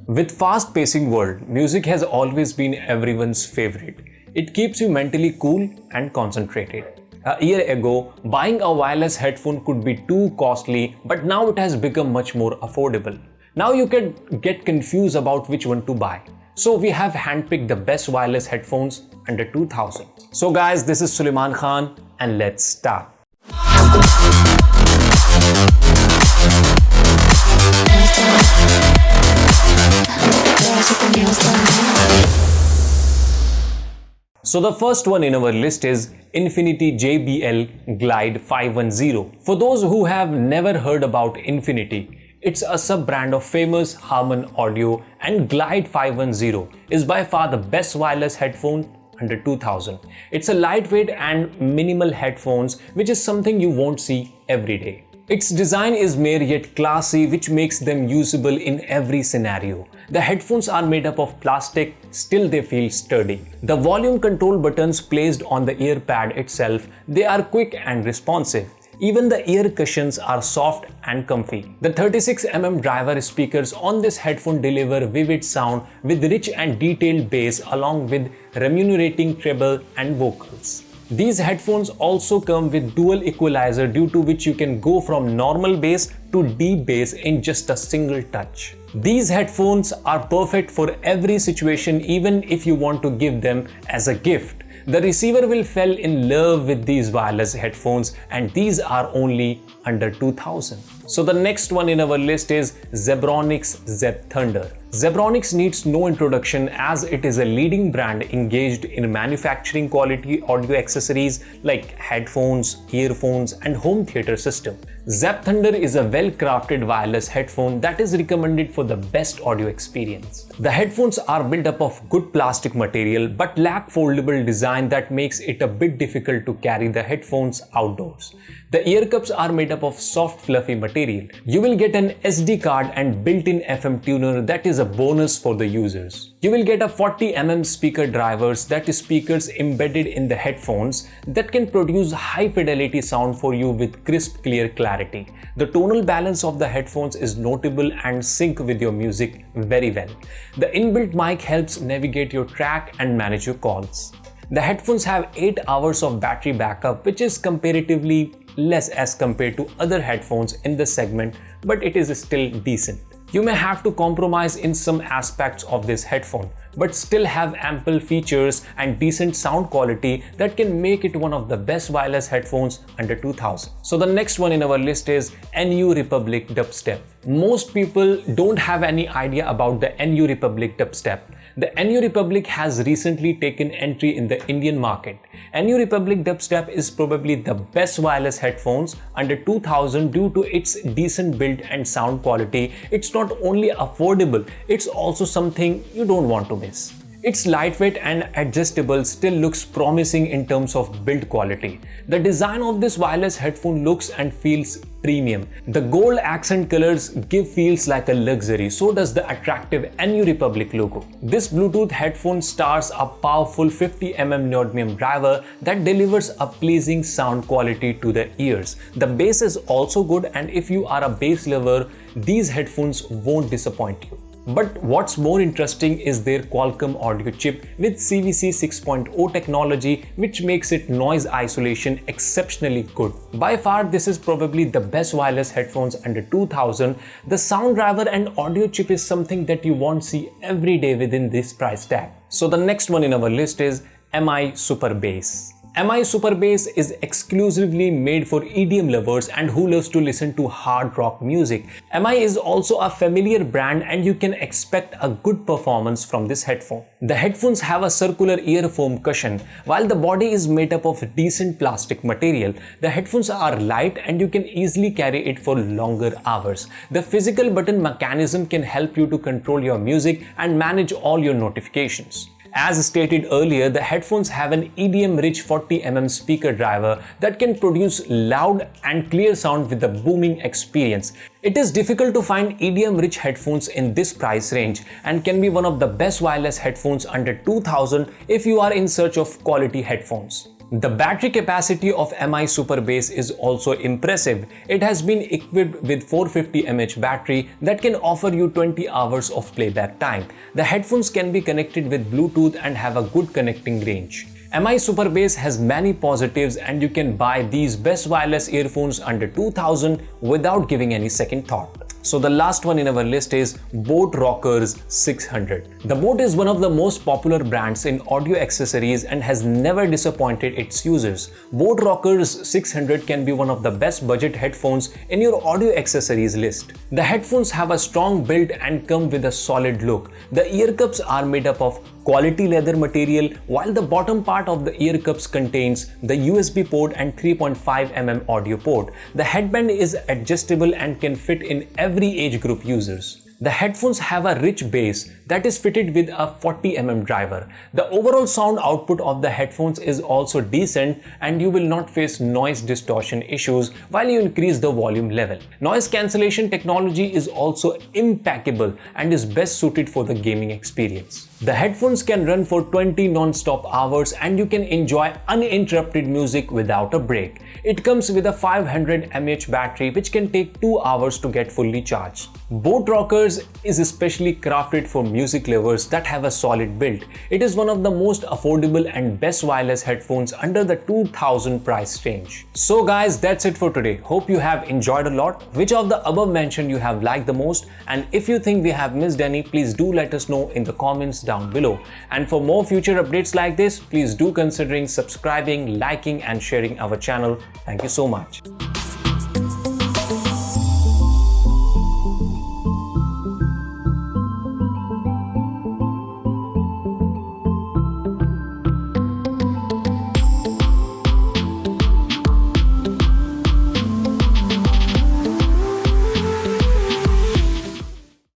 With fast-pacing world, music has always been everyone's favorite. It keeps you mentally cool and concentrated. A year ago, buying a wireless headphone could be too costly, but now it has become much more affordable. Now you can get confused about which one to buy. So we have handpicked the best wireless headphones under 2000. So guys, this is Suleiman Khan and let's start. So the first one in our list is Infinity JBL Glide 510. For those who have never heard about Infinity, it's a sub-brand of famous Harman Audio, and Glide 510 is by far the best wireless headphone under 2000. It's a lightweight and minimal headphones, which is something you won't see every day. Its design is mere yet classy, which makes them usable in every scenario. The headphones are made up of plastic, still they feel sturdy. The volume control buttons placed on the ear pad itself, they are quick and responsive. Even the ear cushions are soft and comfy. The 36mm driver speakers on this headphone deliver vivid sound with rich and detailed bass along with remunerating treble and vocals. These headphones also come with dual equalizer, due to which you can go from normal bass to deep bass in just a single touch. These headphones are perfect for every situation, even if you want to give them as a gift. The receiver will fall in love with these wireless headphones, and these are only under 2000. So the next one in our list is Zebronics Zep Thunder. Zebronics needs no introduction, as it is a leading brand engaged in manufacturing quality audio accessories like headphones, earphones and home theater system. Zep Thunder is a well-crafted wireless headphone that is recommended for the best audio experience. The headphones are built up of good plastic material but lack foldable design that makes it a bit difficult to carry the headphones outdoors. The ear cups are made up of soft fluffy material. You will get an SD card and built-in FM tuner that is a bonus for the users. You will get a 40mm speaker drivers, that is speakers embedded in the headphones, that can produce high fidelity sound for you with crisp clear clarity. The tonal balance of the headphones is notable and sync with your music very well. The inbuilt mic helps navigate your track and manage your calls. The headphones have 8 hours of battery backup, which is comparatively less as compared to other headphones in the segment, but it is still decent. You may have to compromise in some aspects of this headphone, but still have ample features and decent sound quality that can make it one of the best wireless headphones under 2000. So the next one in our list is NU Republic Dubstep. Most people don't have any idea about the NU Republic Dubstep. The NU Republic has recently taken entry in the Indian market. NU Republic Dubstep is probably the best wireless headphones under 2000 due to its decent build and sound quality. It's not only affordable, it's also something you don't want to miss. It's lightweight and adjustable, still looks promising in terms of build quality. The design of this wireless headphone looks and feels premium. The gold accent colors give feels like a luxury, so does the attractive NU Republic logo. This Bluetooth headphone stars a powerful 50mm neodymium driver that delivers a pleasing sound quality to the ears. The bass is also good, and if you are a bass lover, these headphones won't disappoint you. But what's more interesting is their Qualcomm audio chip with CVC 6.0 technology, which makes its noise isolation exceptionally good. By far, this is probably the best wireless headphones under 2000. The sound driver and audio chip is something that you won't see every day within this price tag. So the next one in our list is MI Super Bass. MI Super Bass is exclusively made for EDM lovers and who loves to listen to hard rock music. MI is also a familiar brand, and you can expect a good performance from this headphone. The headphones have a circular ear foam cushion, while the body is made up of decent plastic material. The headphones are light and you can easily carry it for longer hours. The physical button mechanism can help you to control your music and manage all your notifications. As stated earlier, the headphones have an EDM-rich 40mm speaker driver that can produce loud and clear sound with a booming experience. It is difficult to find EDM-rich headphones in this price range and can be one of the best wireless headphones under 2000 if you are in search of quality headphones. The battery capacity of MI Super Bass is also impressive. It has been equipped with 450 mAh battery that can offer you 20 hours of playback time. The headphones can be connected with Bluetooth and have a good connecting range. MI Super Bass has many positives and you can buy these best wireless earphones under 2000 without giving any second thought. So the last one in our list is Boat Rockers 600. The Boat is one of the most popular brands in audio accessories and has never disappointed its users. Boat Rockers 600 can be one of the best budget headphones in your audio accessories list. The headphones have a strong build and come with a solid look. The ear cups are made up of quality leather material, while the bottom part of the ear cups contains the USB port and 3.5mm audio port. The headband is adjustable and can fit in every age group users. The headphones have a rich bass that is fitted with a 40mm driver. The overall sound output of the headphones is also decent and you will not face noise distortion issues while you increase the volume level. Noise cancellation technology is also impeccable and is best suited for the gaming experience. The headphones can run for 20 non-stop hours and you can enjoy uninterrupted music without a break. It comes with a 500 mAh battery which can take 2 hours to get fully charged. Boat Rockers is especially crafted for music lovers that have a solid build. It is one of the most affordable and best wireless headphones under the 2000 price range. So guys, that's it for today. Hope you have enjoyed a lot. Which of the above mentioned you have liked the most, and if you think we have missed any, please do let us know in the comments down below. And for more future updates like this, please do considering subscribing, liking and sharing our channel. Thank you so much.